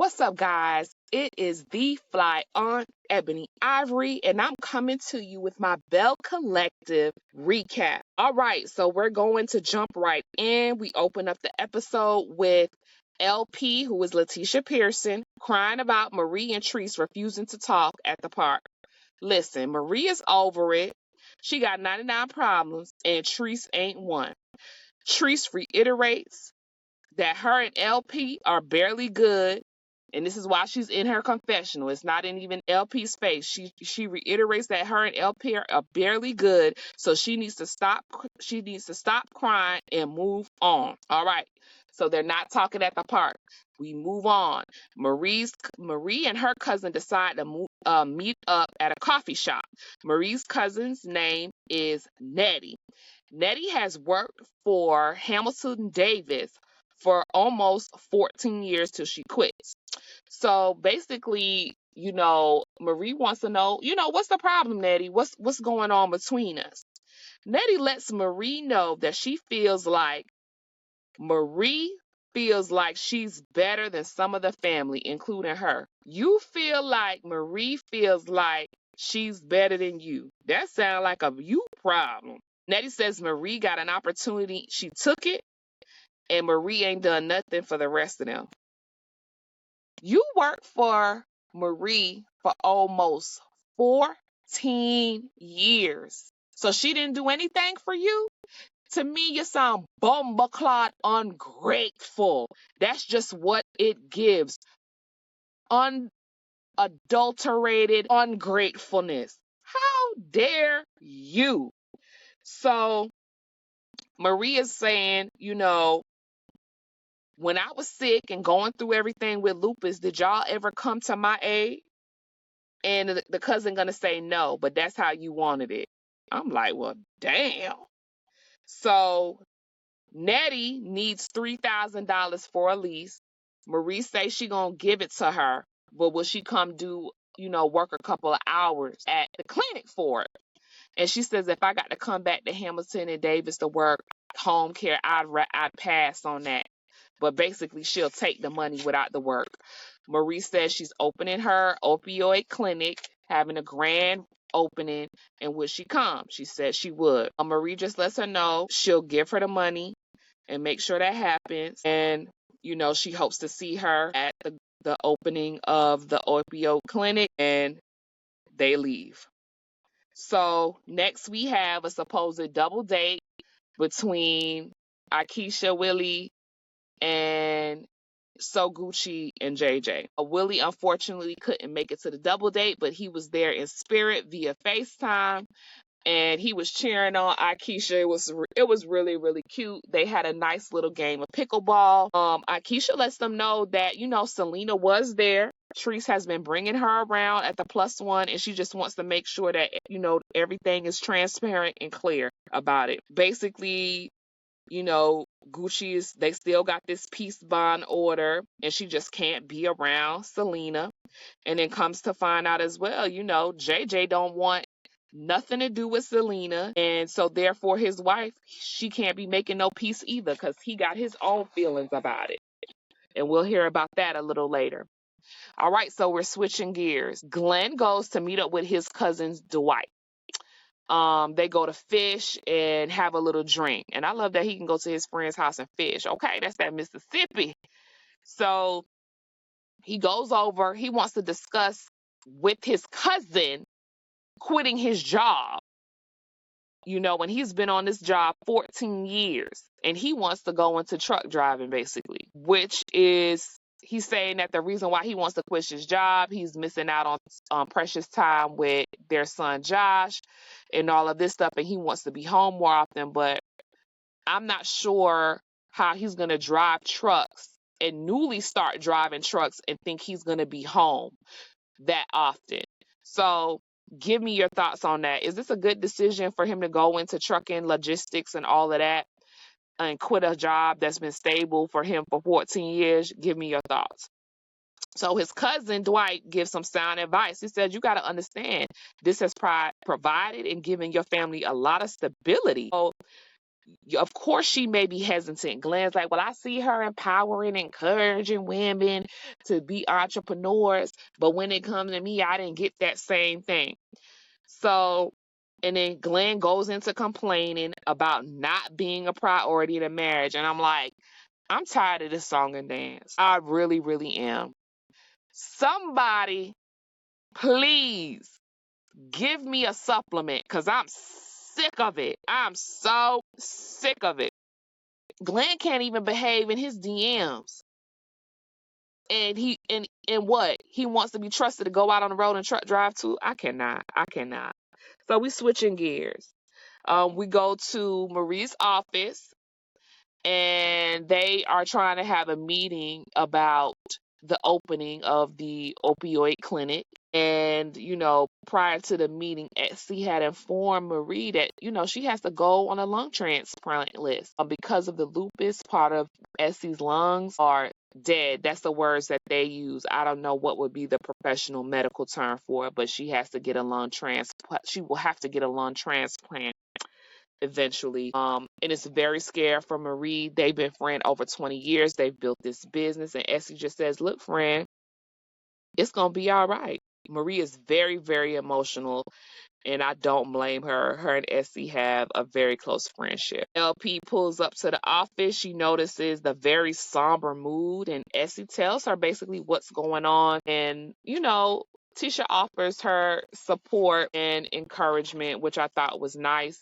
What's up, guys? It is the Fly Aunt Ebony Ivory, and I'm coming to you with my Belle Collective recap. All right, so we're going to jump right in. We open up the episode with LP, who is Letitia Pearson, crying about Marie and Trice refusing to talk at the park. Listen, Marie is over it. She got 99 problems, and Trice ain't one. Trice reiterates that her and LP are barely good. And this is why she's in her confessional. It's not in even LP's face. She reiterates that her and LP are barely good. So she needs to stop. She needs to stop crying and move on. All right. So they're not talking at the park. We move on. Marie and her cousin decide to meet up at a coffee shop. Marie's cousin's name is Nettie. Nettie has worked for Hamilton Davis for almost 14 years till she quits. So basically, Marie wants to know, what's the problem, Nettie? What's going on between us? Nettie lets Marie know that Marie feels like she's better than some of the family, including her. You feel like Marie feels like she's better than you. That sounds like a you problem. Nettie says Marie got an opportunity. She took it, and Marie ain't done nothing for the rest of them. You worked for Marie for almost 14 years. So she didn't do anything for you? To me, you sound bumbleclot ungrateful. That's just what it gives. Unadulterated ungratefulness. How dare you? So Marie is saying, when I was sick and going through everything with lupus, did y'all ever come to my aid? And the cousin gonna say no, but that's how you wanted it. I'm like, well, damn. So Nettie needs $3,000 for a lease. Marie says she gonna give it to her, but will she come work a couple of hours at the clinic for it? And she says, if I got to come back to Hamilton and Davis to work home care, I'd pass on that. But basically, she'll take the money without the work. Marie says she's opening her opioid clinic, having a grand opening, and would she come? She said she would. Marie just lets her know she'll give her the money and make sure that happens. And, she hopes to see her at the opening of the opioid clinic, and they leave. So next we have a supposed double date between Akeisha, Willie, and So Gucci and JJ. Willie unfortunately couldn't make it to the double date, but he was there in spirit via FaceTime, and he was cheering on Akeisha. It was really, really cute. They had a nice little game of pickleball. Akeisha lets them know that, Selena was there. Trice has been bringing her around at the +1, and she just wants to make sure that, everything is transparent and clear about it. Basically, they still got this peace bond order, and she just can't be around Selena. And then comes to find out as well, JJ don't want nothing to do with Selena, and so therefore his wife, she can't be making no peace either, because he got his own feelings about it. And we'll hear about that a little later. All right, so we're switching gears. Glenn goes to meet up with his cousin Dwight. They go to fish and have a little drink. And I love that he can go to his friend's house and fish. Okay, that's that Mississippi. So he goes over. He wants to discuss with his cousin quitting his job. When he's been on this job 14 years. And he wants to go into truck driving, basically. Which is, he's saying that the reason why he wants to quit his job, he's missing out on precious time with their son Josh and all of this stuff, and he wants to be home more often. But I'm not sure how he's going to drive trucks and newly start driving trucks and think he's going to be home that often. So give me your thoughts on that. Is this a good decision for him to go into trucking, logistics, and all of that and quit a job that's been stable for him for 14 years? Give me your thoughts. So his cousin Dwight gives some sound advice. He says, you got to understand, this has provided and given your family a lot of stability. So Of course, she may be hesitant. Glenn's like, well, I see her empowering, encouraging women to be entrepreneurs. But when it comes to me, I didn't get that same thing. So, and then Glenn goes into complaining about not being a priority in a marriage. And I'm like, I'm tired of this song and dance. I really, really am. Somebody, please give me a supplement because I'm sick of it. I'm so sick of it. Glenn can't even behave in his DMs. And what? He wants to be trusted to go out on the road and truck drive too? I cannot. I cannot. So we switching gears. We go to Marie's office and they are trying to have a meeting about the opening of the opioid clinic. And, prior to the meeting, Etsy had informed Marie that, she has to go on a lung transplant list because of the lupus. Part of Etsy's lungs are dead. That's the words that they use. I don't know what would be the professional medical term for it, but she has to get a lung transplant. She will have to get a lung transplant eventually. And it's very scary for Marie. They've been friends over 20 years. They've built this business. And Essie just says, look, friend, it's going to be all right. Marie is very, very emotional. And I don't blame her. Her and Essie have a very close friendship. LP pulls up to the office. She notices the very somber mood. And Essie tells her basically what's going on. And, Tisha offers her support and encouragement, which I thought was nice.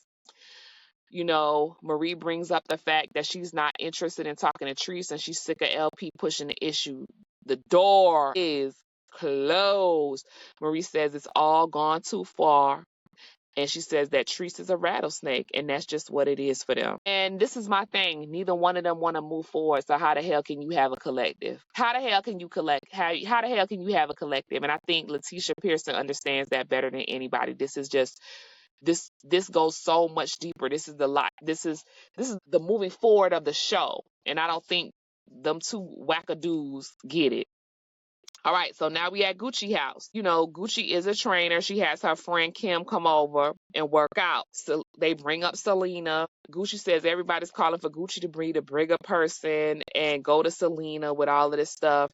Marie brings up the fact that she's not interested in talking to Trice and she's sick of LP pushing the issue. The door is closed. Marie says it's all gone too far. And she says that Trice is a rattlesnake, and that's just what it is for them. And this is my thing. Neither one of them want to move forward. So how the hell can you have a collective? How the hell can you how the hell can you have a collective? And I think Letitia Pearson understands that better than anybody. This is just this goes so much deeper. This is the moving forward of the show. And I don't think them two wackadoos get it. All right, so now we at Gucci house. Gucci is a trainer. She has her friend Kim come over and work out. So they bring up Selena. Gucci says everybody's calling for Gucci to be the bigger person and go to Selena with all of this stuff.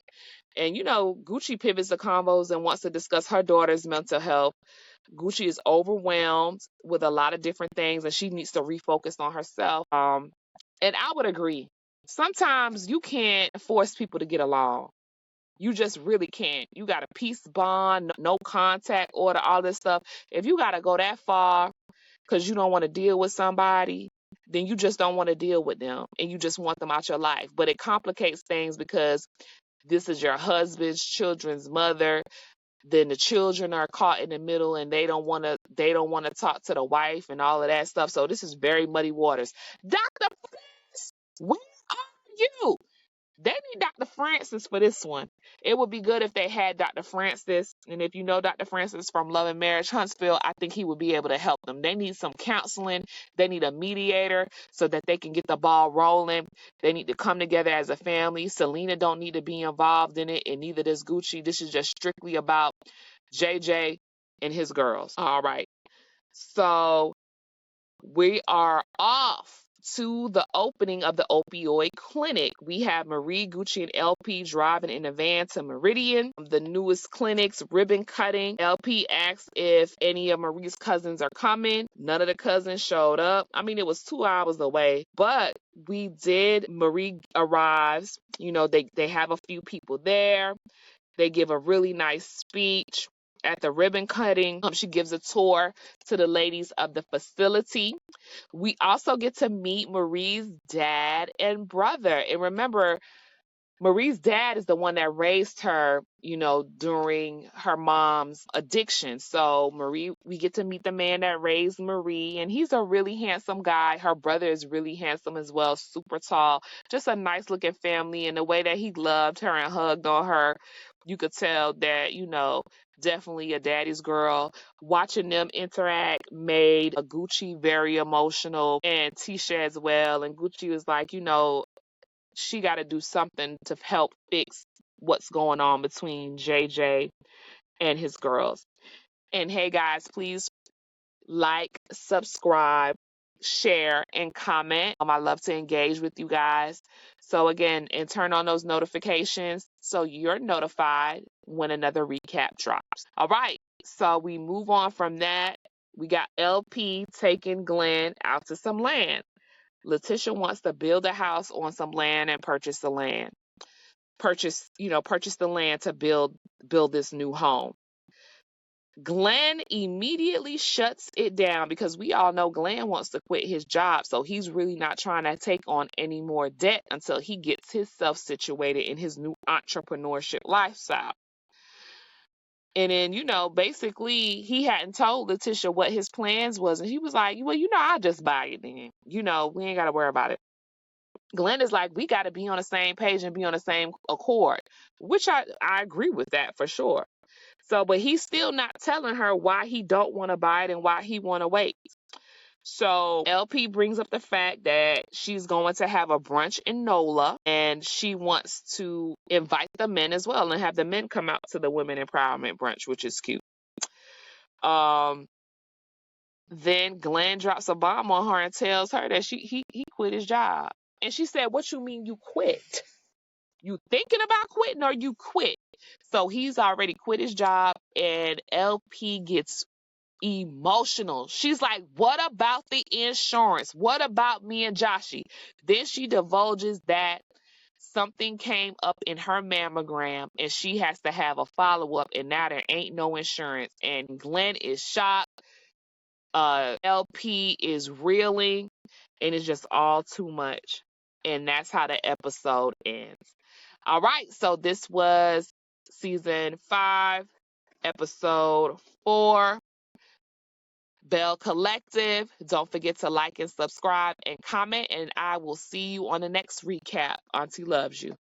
And Gucci pivots the combos and wants to discuss her daughter's mental health. Gucci is overwhelmed with a lot of different things and she needs to refocus on herself. And I would agree. Sometimes you can't force people to get along. You just really can't. You got a peace bond, no contact order, all this stuff. If you got to go that far because you don't want to deal with somebody, then you just don't want to deal with them and you just want them out your life. But it complicates things because this is your husband's children's mother. Then the children are caught in the middle and they don't want to talk to the wife and all of that stuff. So this is very muddy waters. Dr. Francis, where are you? They need Dr. Francis for this one. It would be good if they had Dr. Francis. And if you know Dr. Francis from Love and Marriage Huntsville, I think he would be able to help them. They need some counseling. They need a mediator so that they can get the ball rolling. They need to come together as a family. Selena don't need to be involved in it, and neither does Gucci. This is just strictly about JJ and his girls. All right. So we are off to the opening of the opioid clinic. We have Marie, Gucci, and LP driving in a van to Meridian, the newest clinic's ribbon cutting. LP asks if any of Marie's cousins are coming. None of the cousins showed up. I mean, it was 2 hours away, but Marie arrives. They have a few people there. They give a really nice speech. At the ribbon cutting, she gives a tour to the ladies of the facility. We also get to meet Marie's dad and brother. And remember, Marie's dad is the one that raised her, during her mom's addiction. So we get to meet the man that raised Marie, and he's a really handsome guy. Her brother is really handsome as well, super tall, just a nice looking family. And the way that he loved her and hugged on her, you could tell that, definitely a daddy's girl. Watching them interact made a Gucci very emotional and Tisha as well. And Gucci was like, she got to do something to help fix what's going on between JJ and his girls. And hey guys, please like, subscribe, share, and comment. I love to engage with you guys. So again, and turn on those notifications so you're notified when another recap drops. All right. So we move on from that. We got LP taking Glenn out to some land. Letitia wants to build a house on some land and purchase the land. Purchase the land to build this new home. Glenn immediately shuts it down because we all know Glenn wants to quit his job. So he's really not trying to take on any more debt until he gets himself situated in his new entrepreneurship lifestyle. And then, basically he hadn't told Letitia what his plans was. And he was like, well, I'll just buy it then. We ain't got to worry about it. Glenn is like, we got to be on the same page and be on the same accord, which I agree with that for sure. So, but he's still not telling her why he don't want to buy it and why he want to wait. So LP brings up the fact that she's going to have a brunch in NOLA and she wants to invite the men as well and have the men come out to the women empowerment brunch, which is cute. Then Glenn drops a bomb on her and tells her that he quit his job. And she said, what you mean you quit? You thinking about quitting or you quit? So he's already quit his job and LP gets emotional. She's like, what about the insurance? What about me and Joshy? Then she divulges that something came up in her mammogram and she has to have a follow-up and now there ain't no insurance. And Glenn is shocked. LP is reeling and it's just all too much. And that's how the episode ends. All right, so this was season 5, episode 4, Belle Collective. Don't forget to like and subscribe and comment, and I will see you on the next recap. Auntie loves you.